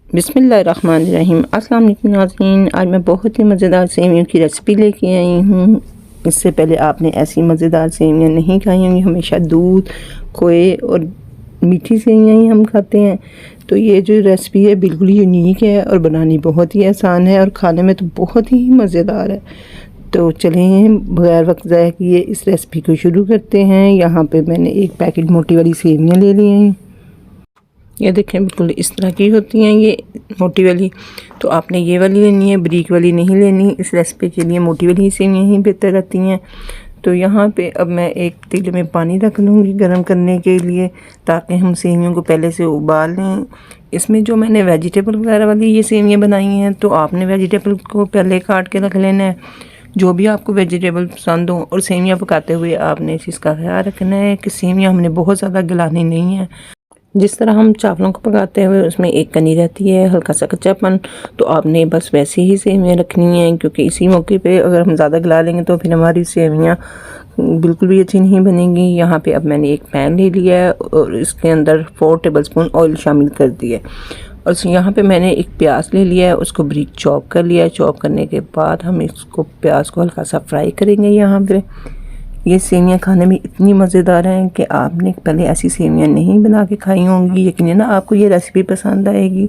बिस्मिल्लाहिर्रहमानिर्रहीम। अस्सलाम वालेकुम नाज़रीन, आज मैं बहुत ही मज़ेदार सेवियों की रेसिपी लेके आई हूँ। इससे पहले आपने ऐसी मज़ेदार सेवियाँ नहीं खाई होंगी। हमेशा दूध, खोए और मीठी सेवियाँ ही हम खाते हैं। तो ये जो रेसिपी है बिल्कुल यूनिक है और बनानी बहुत ही आसान है और खाने में तो बहुत ही मज़ेदार है। तो चलें बगैर वक्त ज़ाया किए इस रेसिपी को शुरू करते हैं। यहाँ पे मैंने एक पैकेट मोटी वाली सेवियाँ ले ली हैं। ये देखें बिल्कुल इस तरह की होती हैं ये मोटी वाली। तो आपने ये वाली लेनी है, बारीक वाली नहीं लेनी। इस रेसिपी के लिए मोटी वाली सेवियाँ ही बेहतर रहती हैं। तो यहाँ पे अब मैं एक पतीले में पानी रख लूँगी गर्म करने के लिए, ताकि हम सेवियों को पहले से उबाल लें। इसमें जो मैंने वेजिटेबल वगैरह वाली ये सेवियाँ बनाई हैं, तो आपने वेजिटेबल को पहले काट के रख लेना है, जो भी आपको वेजिटेबल पसंद हो। और सेवियाँ पकाते हुए आपने इस चीज़ का ख्याल रखना है कि सेवियाँ हमने बहुत ज़्यादा गलानी नहीं है। जिस तरह हम चावलों को पकाते हुए उसमें एक कनी रहती है, हल्का सा कच्चापन, तो आपने बस वैसे ही सेवियाँ रखनी हैं, क्योंकि इसी मौके पे अगर हम ज़्यादा गला लेंगे तो फिर हमारी सेवियाँ बिल्कुल भी अच्छी नहीं बनेंगी। यहाँ पे अब मैंने एक पैन ले लिया है और इसके अंदर 4 टेबलस्पून ऑयल शामिल कर दिया है। और यहाँ पे मैंने एक प्याज ले लिया है, उसको बारीक चॉप कर लिया है। चॉप करने के बाद हम इसको प्याज को हल्का सा फ्राई करेंगे। यहाँ पे ये सेवियाँ खाने में इतनी मज़ेदार हैं कि आपने पहले ऐसी सेवियाँ नहीं बना के खाई होंगी। यकीनन आपको ये रेसिपी पसंद आएगी।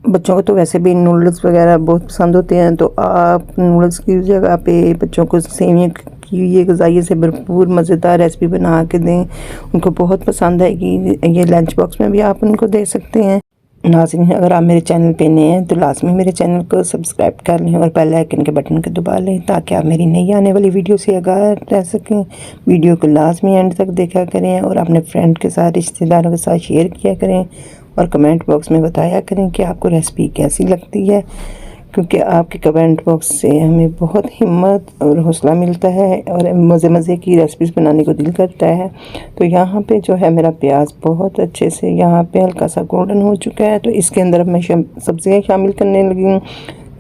बच्चों को तो वैसे भी नूडल्स वगैरह बहुत पसंद होते हैं, तो आप नूडल्स की जगह पे बच्चों को सेवियाँ की ये ग़िज़ाइयत से भरपूर मज़ेदार रेसिपी बना के दें, उनको बहुत पसंद आएगी। ये लंच बॉक्स में भी आप उनको दे सकते हैं। नाज़रीन, अगर आप मेरे चैनल पे नए हैं तो लाजमी मेरे चैनल को सब्सक्राइब कर लें और बेल आइकन के बटन को दबा लें, ताकि आप मेरी नई आने वाली वीडियो से आगाह रह सकें। वीडियो को लाजमी एंड तक देखा करें और अपने फ्रेंड के साथ, रिश्तेदारों के साथ शेयर किया करें और कमेंट बॉक्स में बताया करें कि आपको रेसिपी कैसी लगती है, क्योंकि आपके कमेंट बॉक्स से हमें बहुत हिम्मत और हौसला मिलता है और मज़े की रेसिपीज़ बनाने को दिल करता है। तो यहाँ पे जो है मेरा प्याज बहुत अच्छे से यहाँ पे हल्का सा गोल्डन हो चुका है। तो इसके अंदर अब मैं सब्ज़ियाँ शामिल करने लगी हूँ।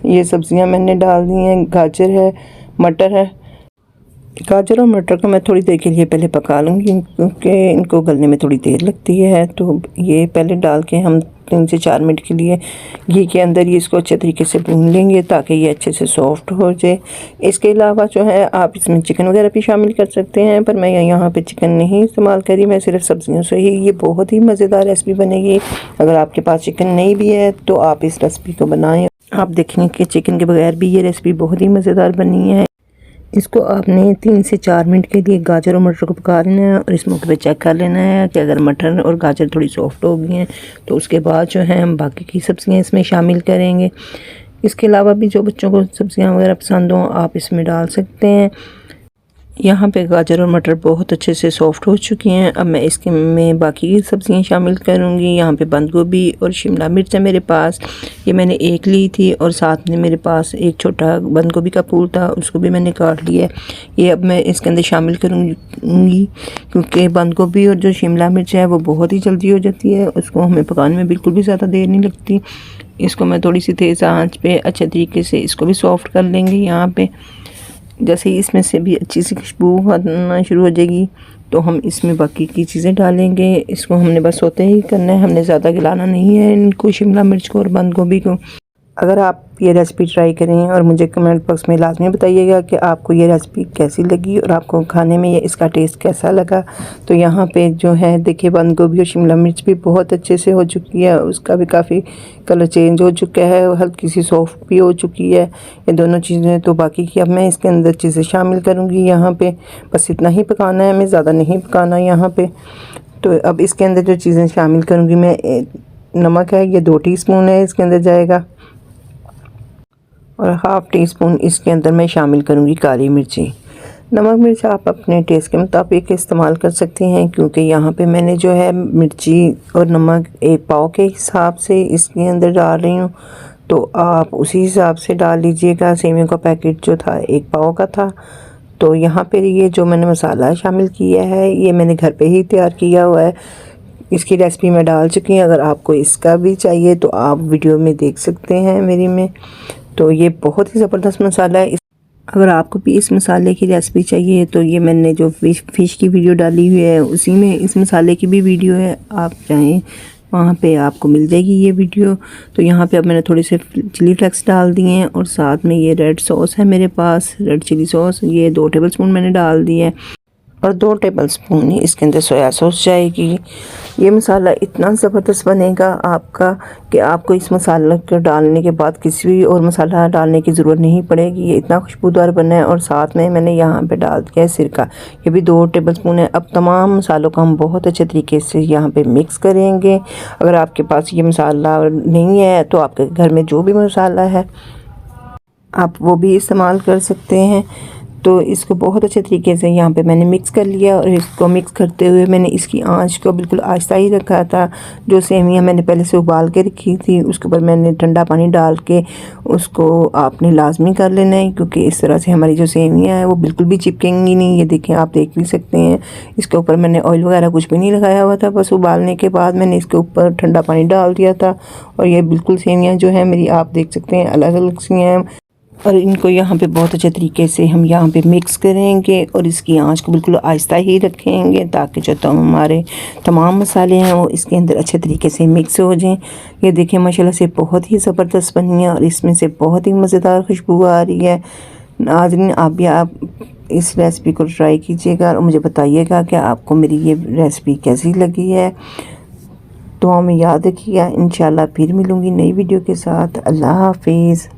ये सब्ज़ियाँ मैंने डाल दी हैं, गाजर है, मटर है। गाजर और मटर को मैं थोड़ी देर के लिए पहले पका लूँगी, क्योंकि इनको गलने में थोड़ी देर लगती है। तो ये पहले डाल के हम 3 से 4 मिनट के लिए घी के अंदर ही इसको अच्छे तरीके से भून लेंगे, ताकि ये अच्छे से सॉफ्ट हो जाए। इसके अलावा जो है आप इसमें चिकन वगैरह भी शामिल कर सकते हैं, पर मैं यहाँ पे चिकन नहीं इस्तेमाल करी, मैं सिर्फ सब्जियों से ही ये बहुत ही मज़ेदार रेसिपी बनेगी। अगर आपके पास चिकन नहीं भी है तो आप इस रेसिपी को बनाएँ, आप देखेंगे कि चिकन के बगैर भी ये रेसिपी बहुत ही मज़ेदार बनी है। इसको आपने 3 से 4 मिनट के लिए गाजर और मटर को पका लेना है और इस मौके पे चेक कर लेना है कि अगर मटर और गाजर थोड़ी सॉफ्ट हो गई हैं तो उसके बाद जो है हम बाकी की सब्ज़ियाँ इसमें शामिल करेंगे। इसके अलावा भी जो बच्चों को सब्ज़ियाँ वगैरह पसंद हों आप इसमें डाल सकते हैं। यहाँ पे गाजर और मटर बहुत अच्छे से सॉफ्ट हो चुकी हैं। अब मैं इसके में बाकी की सब्ज़ियाँ शामिल करूँगी। यहाँ पे बंद गोभी और शिमला मिर्च है मेरे पास, ये मैंने एक ली थी, और साथ में मेरे पास एक छोटा बंद गोभी का फूल था, उसको भी मैंने काट लिया है। ये अब मैं इसके अंदर शामिल करूँगी, क्योंकि बंद गोभी और जो शिमला मिर्च है वो बहुत ही जल्दी हो जाती है, उसको हमें पकाने में बिल्कुल भी ज़्यादा देर नहीं लगती। इसको मैं थोड़ी सी तेज़ आँच पे अच्छे तरीके से इसको भी सॉफ्ट कर लेंगे। यहाँ पे जैसे ही इसमें से भी अच्छी सी खुशबू आना शुरू हो जाएगी तो हम इसमें बाकी की चीज़ें डालेंगे। इसको हमने बस होते ही करना है, हमने ज़्यादा गलाना नहीं है इनको, शिमला मिर्च को और बंद गोभी को। अगर आप ये रेसिपी ट्राई करें और मुझे कमेंट बॉक्स में लाजमी बताइएगा कि आपको ये रेसिपी कैसी लगी और आपको खाने में ये इसका टेस्ट कैसा लगा। तो यहाँ पे जो है देखिए बंद गोभी और शिमला मिर्च भी बहुत अच्छे से हो चुकी है, उसका भी काफ़ी कलर चेंज हो चुका है, हल्की सी सॉफ्ट भी हो चुकी है ये दोनों चीज़ें। तो बाकी की अब मैं इसके अंदर चीज़ें शामिल करूँगी। यहाँ पर बस इतना ही पकाना है, हमें ज़्यादा नहीं पकाना यहाँ पर। तो अब इसके अंदर जो चीज़ें शामिल करूँगी मैं, नमक है ये 2 टीस्पून है इसके अंदर जाएगा, और हाफ़ टी स्पून इसके अंदर मैं शामिल करूँगी काली मिर्ची। नमक मिर्च आप अपने टेस्ट के मुताबिक इस्तेमाल कर सकते हैं, क्योंकि यहाँ पे मैंने जो है मिर्ची और नमक 1 पाव के हिसाब से इसके अंदर डाल रही हूँ, तो आप उसी हिसाब से डाल लीजिएगा। सेवियों का पैकेट जो था 1 पाव का था। तो यहाँ पर ये जो मैंने मसाला शामिल किया है ये मैंने घर पर ही तैयार किया हुआ है, इसकी रेसिपी मैं डाल चुकी हूँ। अगर आपको इसका भी चाहिए तो आप वीडियो में देख सकते हैं मेरी में। तो ये बहुत ही ज़बरदस्त मसाला है। अगर आपको भी इस मसाले की रेसिपी चाहिए तो ये मैंने जो फ़िश की वीडियो डाली हुई है उसी में इस मसाले की भी वीडियो है, आप चाहें वहाँ पे आपको मिल जाएगी ये वीडियो। तो यहाँ पे अब मैंने थोड़े से चिली फ्लेक्स डाल दिए हैं और साथ में ये रेड सॉस है मेरे पास, रेड चिली सॉस, ये 2 टेबलस्पून मैंने डाल दिया है और 2 टेबलस्पून ही इसके अंदर सोया सॉस जाएगी। ये मसाला इतना ज़बरदस्त बनेगा आपका कि आपको इस मसाला को डालने के बाद किसी भी और मसाला डालने की ज़रूरत नहीं पड़ेगी। ये इतना खुशबूदार बना है। और साथ में मैंने यहाँ पे डाल दिया है सिरका, ये भी 2 टेबलस्पून है। अब तमाम मसालों को हम बहुत अच्छे तरीके से यहाँ पे मिक्स करेंगे। अगर आपके पास ये मसाला नहीं है तो आपके घर में जो भी मसाला है आप वो भी इस्तेमाल कर सकते हैं। तो इसको बहुत अच्छे तरीके से यहाँ पे मैंने मिक्स कर लिया और इसको मिक्स करते हुए मैंने इसकी आंच को बिल्कुल आहिस्ता ही रखा था। जो सेवियाँ मैंने पहले से उबाल के रखी थी उसके ऊपर मैंने ठंडा पानी डाल के उसको आपने लाजमी कर लेना है, क्योंकि इस तरह से हमारी जो सेवियाँ हैं वो बिल्कुल भी चिपकेंगी नहीं। ये देखें, आप देख भी सकते हैं, इसके ऊपर मैंने ऑयल वगैरह कुछ भी नहीं लगाया हुआ था। बस उबालने के बाद मैंने इसके ऊपर ठंडा पानी डाल दिया था और ये बिल्कुल सेवियाँ जो है मेरी, आप देख सकते हैं, अलग अलग सी हैं। और इनको यहाँ पे बहुत अच्छे तरीके से हम यहाँ पे मिक्स करेंगे और इसकी आंच को बिल्कुल आहिस्ता ही रखेंगे ताकि जो हमारे तमाम मसाले हैं वो इसके अंदर अच्छे तरीके से मिक्स हो जाएं। ये देखें माशाल्लाह से बहुत ही ज़बरदस्त बनी है और इसमें से बहुत ही मज़ेदार खुशबू आ रही है। नाज़रीन, आप इस रेसिपी को ट्राई कीजिएगा और मुझे बताइएगा कि आपको मेरी ये रेसिपी कैसी लगी है। तो हमें याद रखिएगा, इंशाल्लाह फिर मिलूँगी नई वीडियो के साथ। अल्लाह हाफिज़।